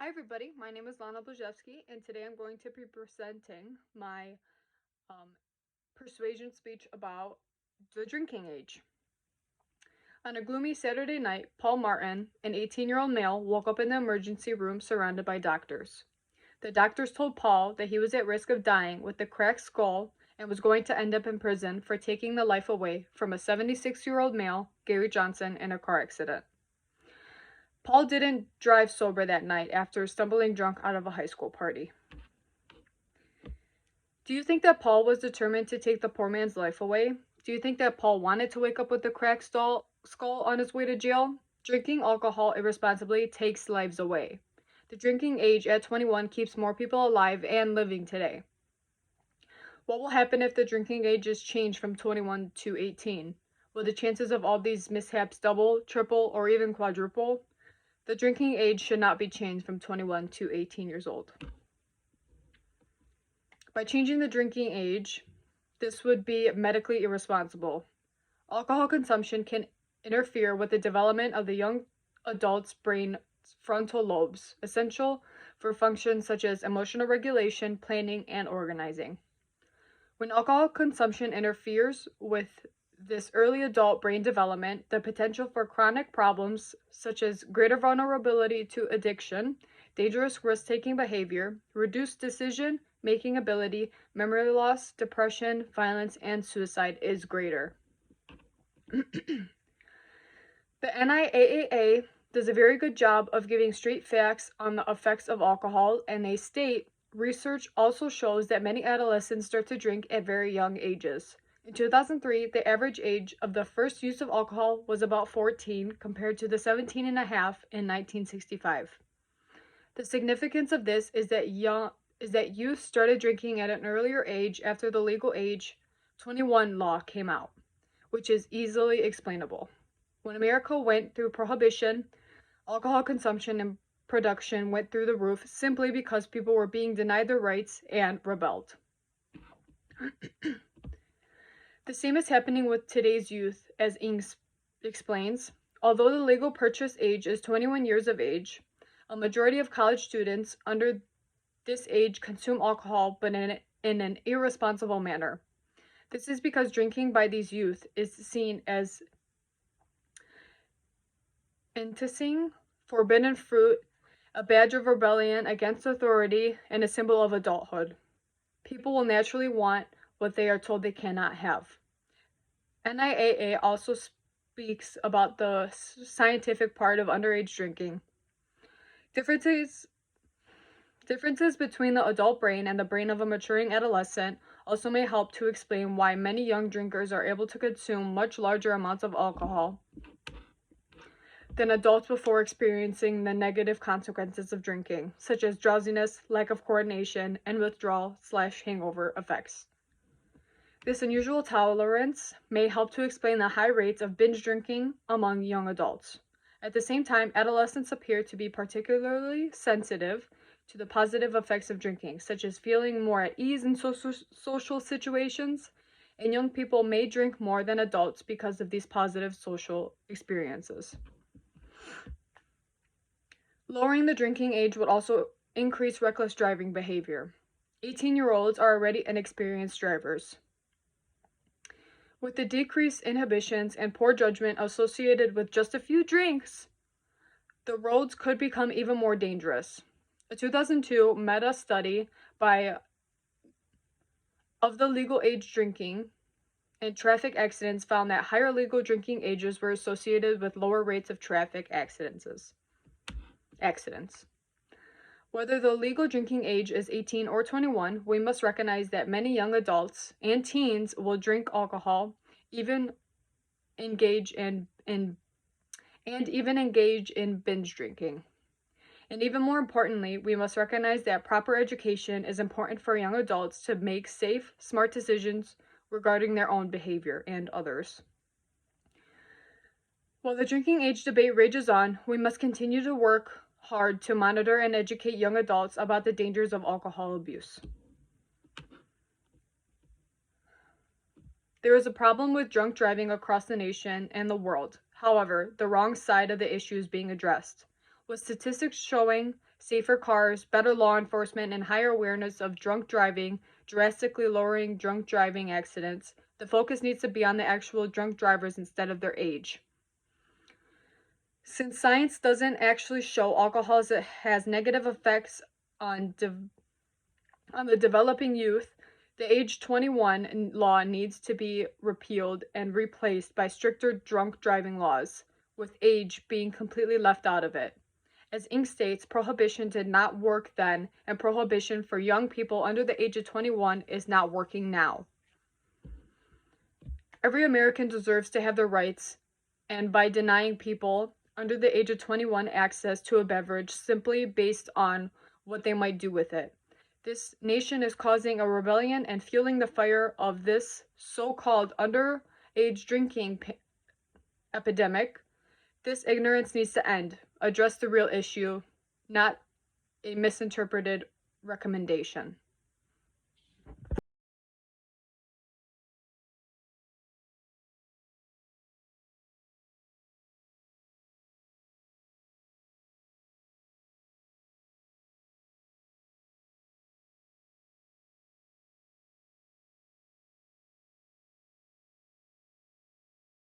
Hi everybody, my name is Lana Blazewski, and today I'm going to be presenting my persuasion speech about the drinking age. On a gloomy Saturday night, Paul Martin, an 18-year-old male, woke up in the emergency room surrounded by doctors. The doctors told Paul that he was at risk of dying with a cracked skull and was going to end up in prison for taking the life away from a 76-year-old male, Gary Johnson, in a car accident. Paul didn't drive sober that night after stumbling drunk out of a high school party. Do you think that Paul was determined to take the poor man's life away? Do you think that Paul wanted to wake up with a cracked skull on his way to jail? Drinking alcohol irresponsibly takes lives away. The drinking age at 21 keeps more people alive and living today. What will happen if the drinking age is changed from 21 to 18? Will the chances of all these mishaps double, triple, or even quadruple? The drinking age should not be changed from 21 to 18 years old. By changing the drinking age, this would be medically irresponsible. Alcohol consumption can interfere with the development of the young adult's brain's frontal lobes, essential for functions such as emotional regulation, planning, and organizing. When alcohol consumption interferes with this early adult brain development, the potential for chronic problems such as greater vulnerability to addiction, dangerous risk-taking behavior, reduced decision-making ability, memory loss, depression, violence, and suicide is greater. The NIAAA does a very good job of giving straight facts on the effects of alcohol, and they state, research also shows that many adolescents start to drink at very young ages. In 2003, the average age of the first use of alcohol was about 14 compared to the 17 and a half in 1965. The significance of this is that youth started drinking at an earlier age after the legal age 21 law came out, which is easily explainable. When America went through prohibition, alcohol consumption and production went through the roof simply because people were being denied their rights and rebelled. The same is happening with today's youth, as Ings explains. Although the legal purchase age is 21 years of age, a majority of college students under this age consume alcohol, but in an irresponsible manner. This is because drinking by these youth is seen as enticing, forbidden fruit, a badge of rebellion against authority, and a symbol of adulthood. People will naturally want what they are told they cannot have. NIAA also speaks about the scientific part of underage drinking. Differences between the adult brain and the brain of a maturing adolescent also may help to explain why many young drinkers are able to consume much larger amounts of alcohol than adults before experiencing the negative consequences of drinking, such as drowsiness, lack of coordination, and withdrawal/hangover effects. This unusual tolerance may help to explain the high rates of binge drinking among young adults. At the same time, adolescents appear to be particularly sensitive to the positive effects of drinking, such as feeling more at ease in social situations, and young people may drink more than adults because of these positive social experiences. Lowering the drinking age would also increase reckless driving behavior. 18-year-olds are already inexperienced drivers. With the decreased inhibitions and poor judgment associated with just a few drinks, the roads could become even more dangerous. A 2002 meta-study of the legal age drinking and traffic accidents found that higher legal drinking ages were associated with lower rates of traffic accidents. Whether the legal drinking age is 18 or 21, we must recognize that many young adults and teens will drink alcohol, even engage in binge drinking. And even more importantly, we must recognize that proper education is important for young adults to make safe, smart decisions regarding their own behavior and others. While the drinking age debate rages on, we must continue to work hard to monitor and educate young adults about the dangers of alcohol abuse. There is a problem with drunk driving across the nation and the world. However, the wrong side of the issue is being addressed, with statistics showing safer cars, better law enforcement, and higher awareness of drunk driving, drastically lowering drunk driving accidents. The focus needs to be on the actual drunk drivers instead of their age. Since science doesn't actually show alcohol has negative effects on the developing youth, the age 21 law needs to be repealed and replaced by stricter drunk driving laws, with age being completely left out of it. As Inc. states, prohibition did not work then, and prohibition for young people under the age of 21 is not working now. Every American deserves to have their rights, and by denying people under the age of 21 access to a beverage simply based on what they might do with it. This nation is causing a rebellion and fueling the fire of this so-called underage drinking epidemic. This ignorance needs to end. Address the real issue, not a misinterpreted recommendation.